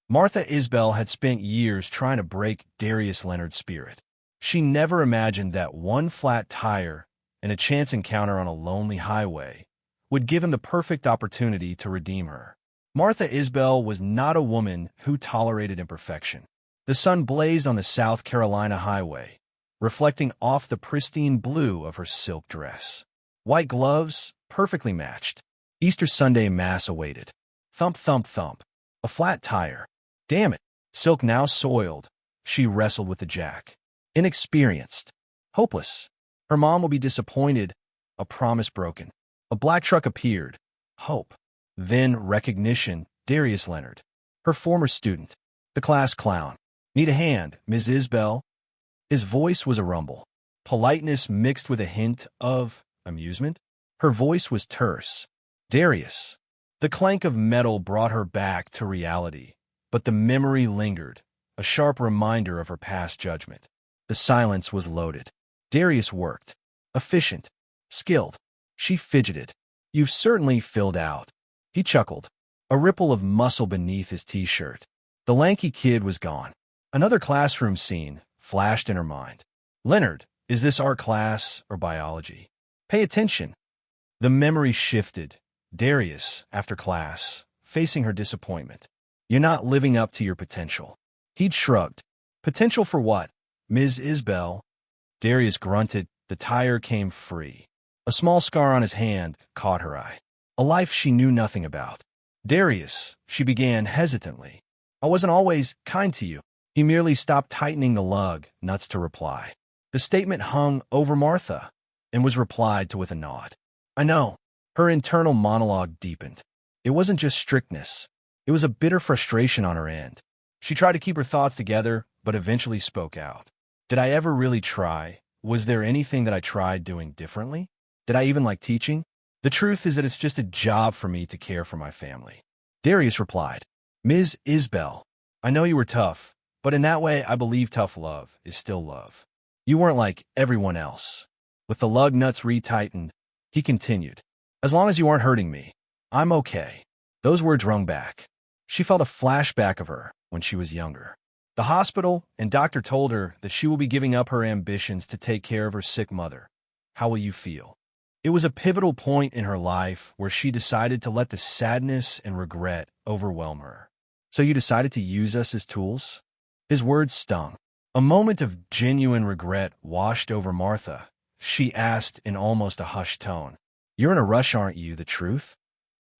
Martha Isbell had spent years trying to break Darius Leonard's spirit. She never imagined that one flat tire and a chance encounter on a lonely highway would give him the perfect opportunity to redeem her. Martha Isbell was not a woman who tolerated imperfection. The sun blazed on the South Carolina highway, reflecting off the pristine blue of her silk dress. White gloves, perfectly matched. Easter Sunday Mass awaited. Thump, thump, thump. A flat tire. Damn it. Silk now soiled. She wrestled with the jack. Inexperienced. Hopeless. Her mom will be disappointed. A promise broken. A black truck appeared. Hope. Then recognition. Darius Leonard. Her former student. The class clown. Need a hand, Ms. Isbell? His voice was a rumble. Politeness mixed with a hint of amusement. Her voice was terse. Darius. The clank of metal brought her back to reality, but the memory lingered, a sharp reminder of her past judgment. The silence was loaded. Darius worked. Efficient. Skilled. She fidgeted. You've certainly filled out. He chuckled. A ripple of muscle beneath his t-shirt. The lanky kid was gone. Another classroom scene flashed in her mind. Leonard, is this art class or biology? Pay attention. The memory shifted. Darius, after class, facing her disappointment. You're not living up to your potential. He'd shrugged. Potential for what, Ms. Isbell? Darius grunted. The tire came free. A small scar on his hand caught her eye. A life she knew nothing about. Darius, she began hesitantly. I wasn't always kind to you. He merely stopped tightening the lug nuts to reply. The statement hung over Martha and was replied to with a nod. I know. Her internal monologue deepened. It wasn't just strictness. It was a bitter frustration on her end. She tried to keep her thoughts together, but eventually spoke out. Did I ever really try? Was there anything that I tried doing differently? Did I even like teaching? The truth is that it's just a job for me to care for my family. Darius replied, Ms. Isbell, I know you were tough, but in that way I believe tough love is still love. You weren't like everyone else. With the lug nuts retightened, he continued, as long as you aren't hurting me, I'm okay. Those words rung back. She felt a flashback of her when she was younger. The hospital and doctor told her that she will be giving up her ambitions to take care of her sick mother. How will you feel? It was a pivotal point in her life where she decided to let the sadness and regret overwhelm her. So you decided to use us as tools? His words stung. A moment of genuine regret washed over Martha. She asked in almost a hushed tone, You're in a rush, aren't you, the truth?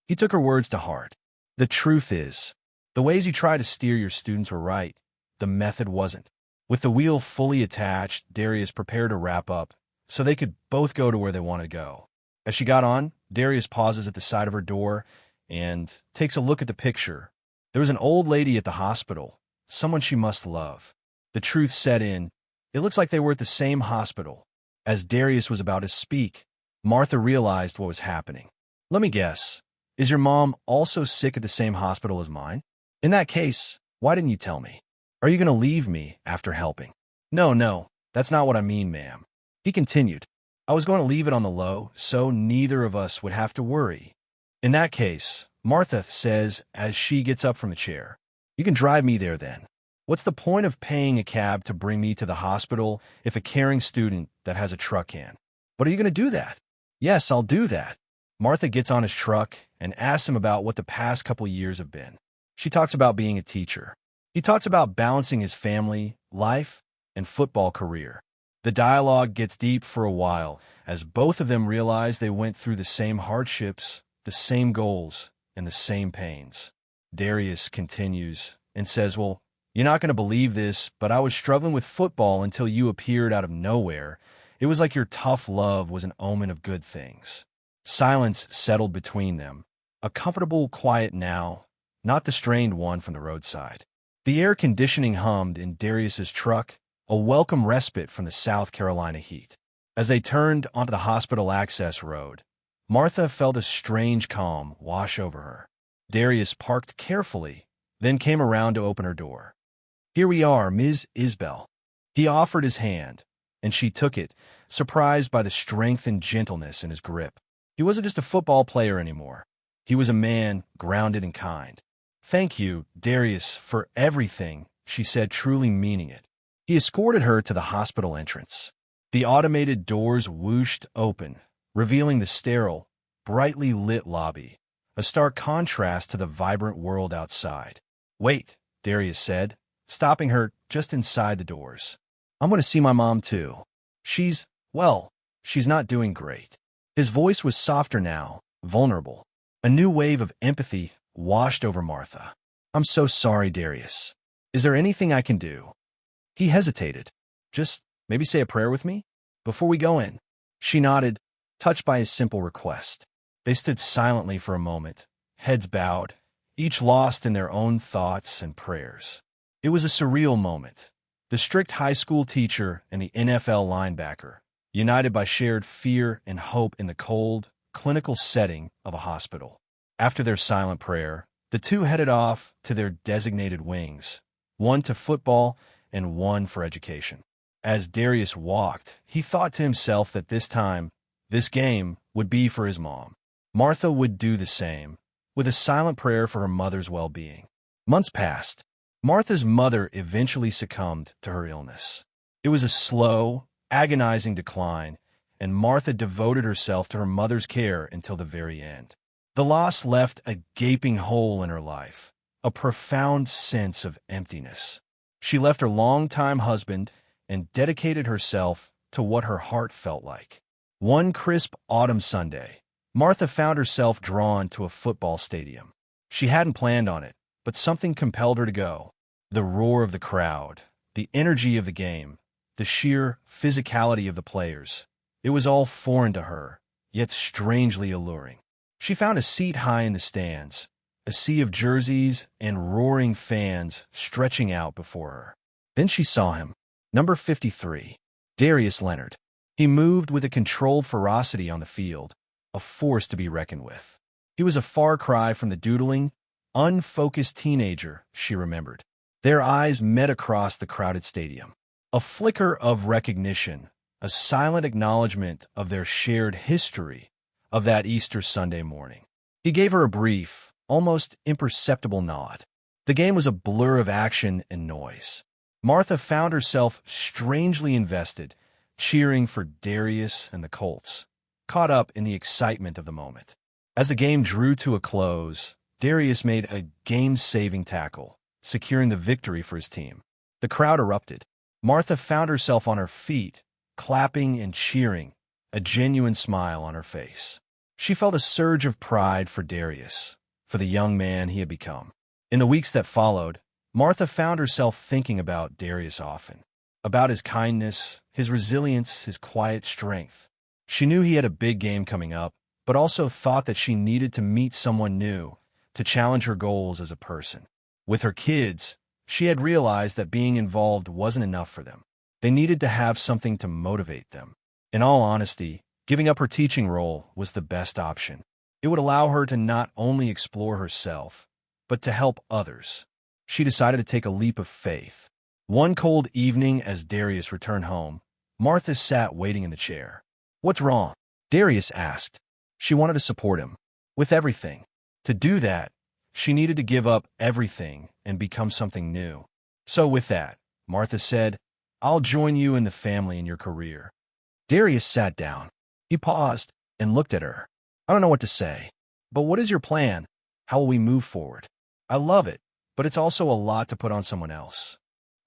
He took her words to heart. The truth is, the ways you tried to steer your students were right. The method wasn't. With the wheel fully attached, Darius prepared to wrap up so they could both go to where they wanted to go. As she got on, Darius pauses at the side of her door and takes a look at the picture. There was an old lady at the hospital, someone she must love. The truth set in. It looks like they were at the same hospital. As Darius was about to speak, Martha realized what was happening. Let me guess. Is your mom also sick at the same hospital as mine? In that case, why didn't you tell me? Are you going to leave me after helping? No, that's not what I mean, ma'am. He continued. I was going to leave it on the low, so neither of us would have to worry. In that case, Martha says as she gets up from the chair, you can drive me there then. What's the point of paying a cab to bring me to the hospital if a caring student that has a truck can? But are you going to do that? Yes, I'll do that. Martha gets on his truck and asks him about what the past couple years have been. She talks about being a teacher. He talks about balancing his family, life, and football career. The dialogue gets deep for a while as both of them realize they went through the same hardships, the same goals, and the same pains. Darius continues and says, well, you're not going to believe this, but I was struggling with football until you appeared out of nowhere. It was like your tough love was an omen of good things. Silence settled between them, a comfortable quiet now, not the strained one from the roadside. The air conditioning hummed in Darius's truck, a welcome respite from the South Carolina heat. As they turned onto the hospital access road, Martha felt a strange calm wash over her. Darius parked carefully, then came around to open her door. Here we are, Ms. Isbell. He offered his hand, and she took it, surprised by the strength and gentleness in his grip. He wasn't just a football player anymore. He was a man, grounded and kind. "Thank you, Darius, for everything," she said, truly meaning it. He escorted her to the hospital entrance. The automated doors whooshed open, revealing the sterile, brightly lit lobby, a stark contrast to the vibrant world outside. "Wait," Darius said, stopping her just inside the doors. "I'm going to see my mom, too. Well, she's not doing great." His voice was softer now, vulnerable. A new wave of empathy washed over Martha. "I'm so sorry, Darius. Is there anything I can do?" He hesitated. "Just maybe say a prayer with me before we go in." She nodded, touched by his simple request. They stood silently for a moment, heads bowed, each lost in their own thoughts and prayers. It was a surreal moment. The strict high school teacher and the NFL linebacker, united by shared fear and hope in the cold, clinical setting of a hospital. After their silent prayer, the two headed off to their designated wings, one to football and one for education. As Darius walked, he thought to himself that this time, this game would be for his mom. Martha would do the same, with a silent prayer for her mother's well-being. Months passed. Martha's mother eventually succumbed to her illness. It was a slow, agonizing decline, and Martha devoted herself to her mother's care until the very end. The loss left a gaping hole in her life, a profound sense of emptiness. She left her longtime husband and dedicated herself to what her heart felt like. One crisp autumn Sunday, Martha found herself drawn to a football stadium. She hadn't planned on it, but something compelled her to go. The roar of the crowd, the energy of the game, the sheer physicality of the players. It was all foreign to her, yet strangely alluring. She found a seat high in the stands, a sea of jerseys and roaring fans stretching out before her. Then she saw him, number 53, Darius Leonard. He moved with a controlled ferocity on the field, a force to be reckoned with. He was a far cry from the doodling, unfocused teenager she remembered. Their eyes met across the crowded stadium. A flicker of recognition, a silent acknowledgement of their shared history of that Easter Sunday morning. He gave her a brief, almost imperceptible nod. The game was a blur of action and noise. Martha found herself strangely invested, cheering for Darius and the Colts, caught up in the excitement of the moment. As the game drew to a close, Darius made a game-saving tackle, securing the victory for his team. The crowd erupted. Martha found herself on her feet, clapping and cheering, a genuine smile on her face. She felt a surge of pride for Darius, for the young man he had become. In the weeks that followed, Martha found herself thinking about Darius often, about his kindness, his resilience, his quiet strength. She knew he had a big game coming up, but also thought that she needed to meet someone new to challenge her goals as a person. With her kids, she had realized that being involved wasn't enough for them. They needed to have something to motivate them. In all honesty, giving up her teaching role was the best option. It would allow her to not only explore herself, but to help others. She decided to take a leap of faith. One cold evening as Darius returned home, Martha sat waiting in the chair. "What's wrong?" Darius asked. She wanted to support him, with everything. To do that, she needed to give up everything and become something new. "So with that," Martha said, "I'll join you and the family in your career." Darius sat down. He paused and looked at her. "I don't know what to say, but what is your plan? How will we move forward? I love it, but it's also a lot to put on someone else."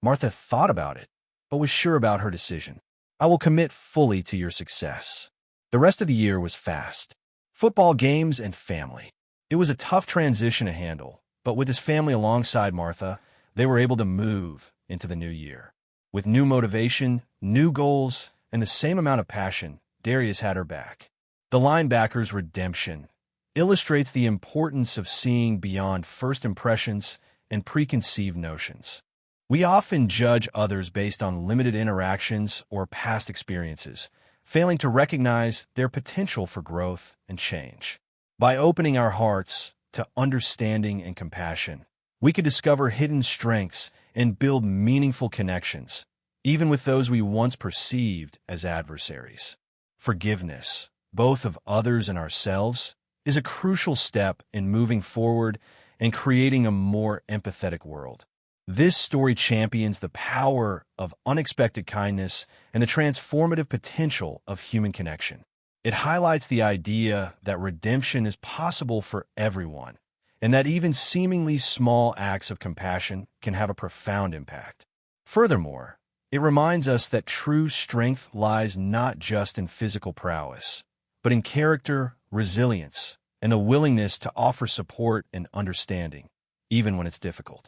Martha thought about it, but was sure about her decision. "I will commit fully to your success." The rest of the year was fast. Football games and family. It was a tough transition to handle, but with his family alongside Martha, they were able to move into the new year. With new motivation, new goals, and the same amount of passion, Darius had her back. The linebacker's redemption illustrates the importance of seeing beyond first impressions and preconceived notions. We often judge others based on limited interactions or past experiences, failing to recognize their potential for growth and change. By opening our hearts to understanding and compassion, we could discover hidden strengths and build meaningful connections, even with those we once perceived as adversaries. Forgiveness, both of others and ourselves, is a crucial step in moving forward and creating a more empathetic world. This story champions the power of unexpected kindness and the transformative potential of human connection. It highlights the idea that redemption is possible for everyone, and that even seemingly small acts of compassion can have a profound impact. Furthermore, it reminds us that true strength lies not just in physical prowess, but in character, resilience, and a willingness to offer support and understanding, even when it's difficult.